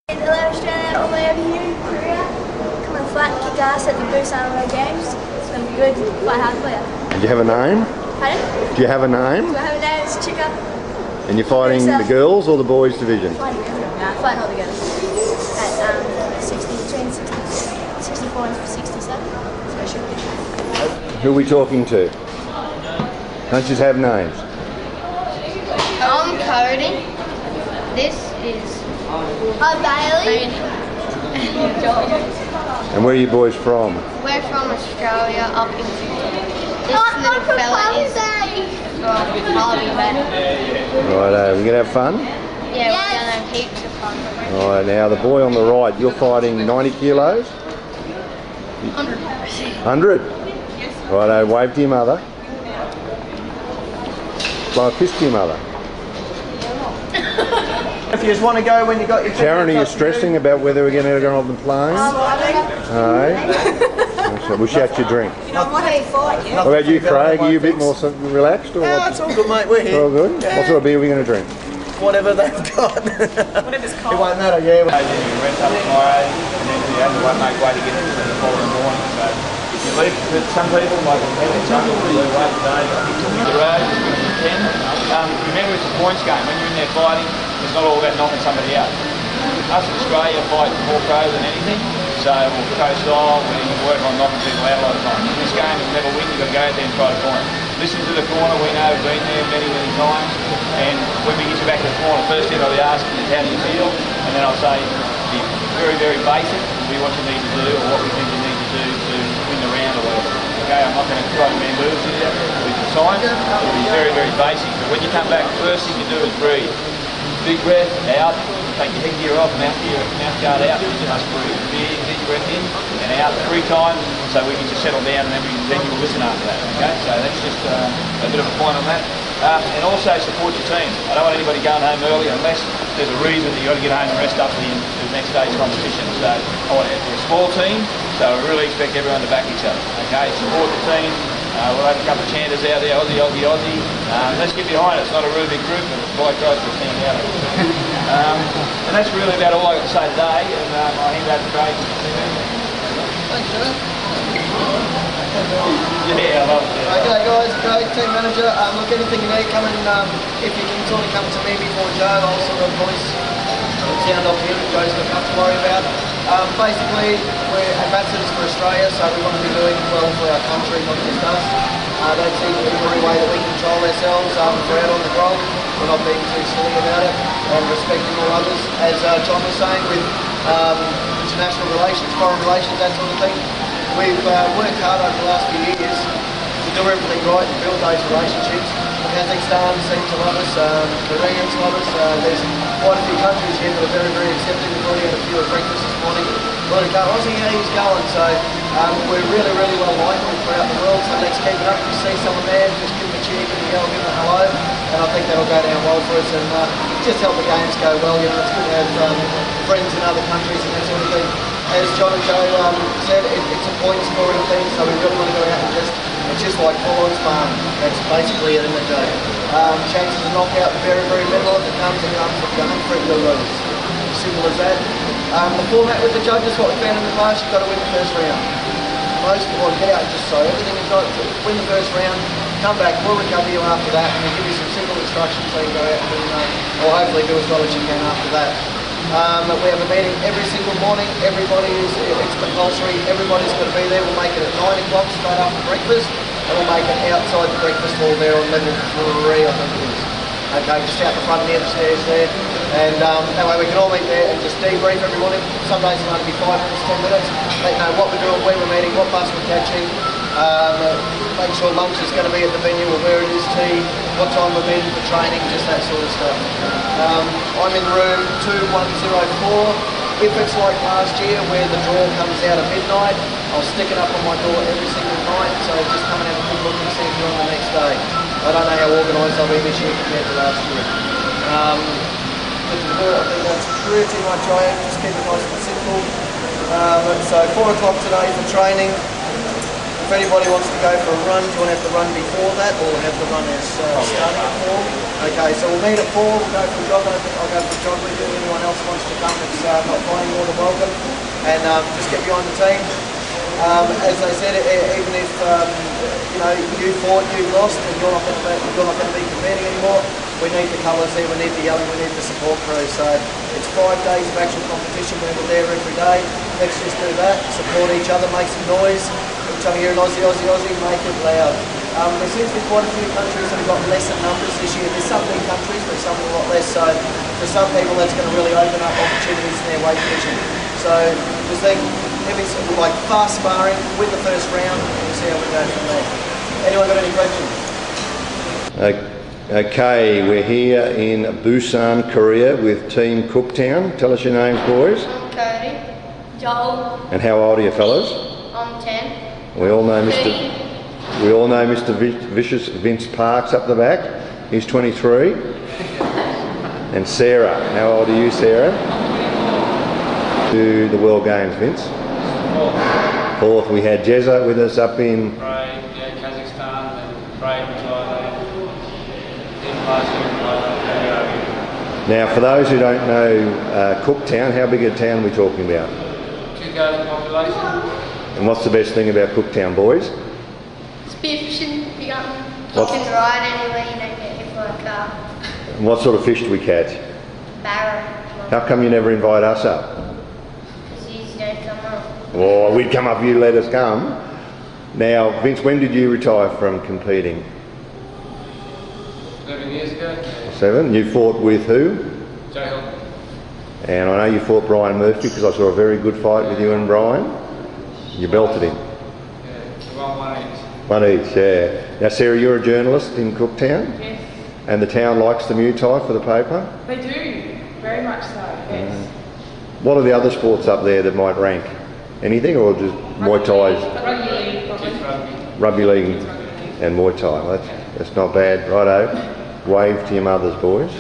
Hello Australia, all the way over here in Korea. Come and fight and kick ass at the Busan World Games. It's going to be good, fight hard for you. Do you have a name? Pardon? Do you have a name? Do I have a name? It's Chica. And you're fighting the girls or the boys division? Fighting everyone. No, fighting all the girls. At 64 and 67. So I should be. Who are we talking to? Don't you have names? I'm Cody. This is Bailey. And where are you boys from? We're from Australia, up in Victoria. This little fella is from Harvey Bay. Righto, we gonna have fun? Yeah, we're gonna have heaps of fun. Alright, now the boy on the right, you're fighting 90 kilos? 100%. 100? Righto, wave to your mother. Blow a kiss to your mother. If you just want to go when you got your Sharon, are you stressing about whether we're going to go on the plane? Alright. We'll shout your drink. What about you, Craig? Are you a bit more relaxed? Or No, it's all good, mate. We're here. all good? Yeah. What sort of beer are we going to drink? Whatever they've got. Whatever's It cold. won't matter, yeah. You rent up tomorrow, and then you have to make way to get into the following morning. So if you leave, some people, like in jungle, they wait today, the road, you can. Remember, it's a points game. When you're in there fighting, it's not all about knocking somebody out. Us in Australia fight more pro than anything, so we'll pro style, we work on knocking people out a lot of times. In this game, you'll never win, you've got to go out there and try to point. Listen to the corner, we know we've been there many, many times, and when we get you back to the corner, first thing I'll be asking is how do you feel, and then I'll say, be very, very basic, it'll be what you need to do, or what we think you need to do to win the round or whatever. Okay, I'm not going to try to bamboozle you with the science, it'll be very, very basic. But when you come back, first thing you do is breathe. Big breath, out, take your headgear off, mouth guard out, just breathe. Big, deep breath in and out 3 times so we can just settle down and then you'll listen after that. Okay, so that's just a bit of a point on that. And also support your team. I don't want anybody going home early unless there's a reason that you've got to get home and rest up for the next day's competition. So we're a small team, so we really expect everyone to back each other. Okay, support the team. We'll have a couple of chanters out there, Aussie, Aussie, Aussie. Let's get behind it. It's not a really big group, but it's quite close to stand out. And that's really about all I got to say today. And I'll hand over to Craig. Thanks, Joe. Yeah, I love it. Okay, guys, Craig, team manager. Look, anything you need, come and if you can sort of come to me before Joe, I'll sort of voice sound off him. Joe's got nothing to worry about. Basically, we're ambassadors for Australia, so we want to be doing well for our country, not just us. That's the only way that we control ourselves. We're out on the grog, we're not being too silly about it, and respecting all others. As John was saying, with international relations, foreign relations, that sort of thing, we've worked hard over the last few years to do everything right and build those relationships. Kazakhstan seems to love us, the Koreans love us, there's quite a few countries here that are very, very accepting. We've already had a few at breakfast this morning. Really go, Aussie, how he's going? So we're really, really well liked throughout the world, so let's keep it up. If you see someone there, just give them a cheer, give them a yell, give them a hello, and I think that'll go down well for us and just help the games go well. You know, it's good to have friends in other countries and that sort of thing. As John and Joe said, it's a point scoring thing, so we really want to go out and it's just like full-on sparring. That's basically it in the day. Chances of knockout very, very minimal. If it comes, it comes. If it doesn't, free to lose. Simple as that. The format with the judges, what we found in the past, you've got to win the first round. Most people get out just so everything is got to win the first round, come back, we'll recover you after that, and we'll give you some simple instructions so you go out and or hopefully do as well as you can after that. We have a meeting every single morning. It's compulsory. Everybody's got to be there. We'll make it at 9 o'clock straight after breakfast, and we'll make it outside the breakfast hall there on level 3, I think it is. Okay, just out the front near the stairs there, and that way we can all meet there and just debrief every morning. Some days it'll only be 5 minutes, 10 minutes. Let you know what we're doing, when we're meeting, what bus we're catching. Make sure lunch is going to be at the venue or where it is, tea, what time we're meeting for training, just that sort of stuff. I'm in room 2104. If it's like last year where the draw comes out at midnight, I'll stick it up on my door every single night, so just come and have a good look and see if you're on the next day. I don't know how organised I'll be this year compared to last year. I think that's pretty much I just keep it nice and simple. So 4 o'clock today for training. If anybody wants to go for a run, do you want to have the run before that or have the run as starting at 4? Okay, so we'll meet at 4, we'll go for a jog. I'll go for a jog with you. Anyone else wants to come that's not flying, more than welcome. And just get behind the team. As I said, even if you know you fought, you lost, and you're not going to be competing anymore, we need the colours there, we need the yelling, we need the support crew. So it's 5 days of actual competition where we're there every day. Let's just do that, support each other, make some noise. Every time you hear an Aussie, Aussie, Aussie, make it loud. There seems to be quite a few countries that have got lesser numbers this year. There's some big countries, but some a lot less. So for some people, that's going to really open up opportunities in their weight division. So just think, if it's like fast sparring, win the first round, and we'll see how we go from there. Anyone got any questions? Okay, we're here in Busan, Korea with Team Cooktown. Tell us your names, boys. I'm Cody. Joel. And how old are you fellas? I'm 10. We all know Mr. Vicious Vince Parks up the back. He's 23. And Sarah. How old are you, Sarah? To the World Games, Vince. Fourth. We had Jezza with us up in Kazakhstan, and Thailand. Now, for those who don't know Cooktown, how big a town are we talking about? 2,000 population. And what's the best thing about Cooktown, boys? Spearfishing. You can ride anywhere, you don't get hit by a car. And what sort of fish do we catch? Barra. How come you never invite us up? Because you don't come up. Oh, we'd come up if you let us come. Now, Vince, when did you retire from competing? 7 years ago. 7. You fought with who? Joe Hill. And I know you fought Brian Murphy because I saw a very good fight with you and Brian. You belted him. Yeah, one each. One each, yeah. Now, Sarah, you're a journalist in Cooktown? Yes. And the town likes the Muay Thai for the paper? They do, very much so, yes. What are the other sports up there that might rank? Anything, or just Muay Thai? Rugby league, probably. Rugby league and Muay Thai. That's not bad. Righto. Wave to your mothers, boys.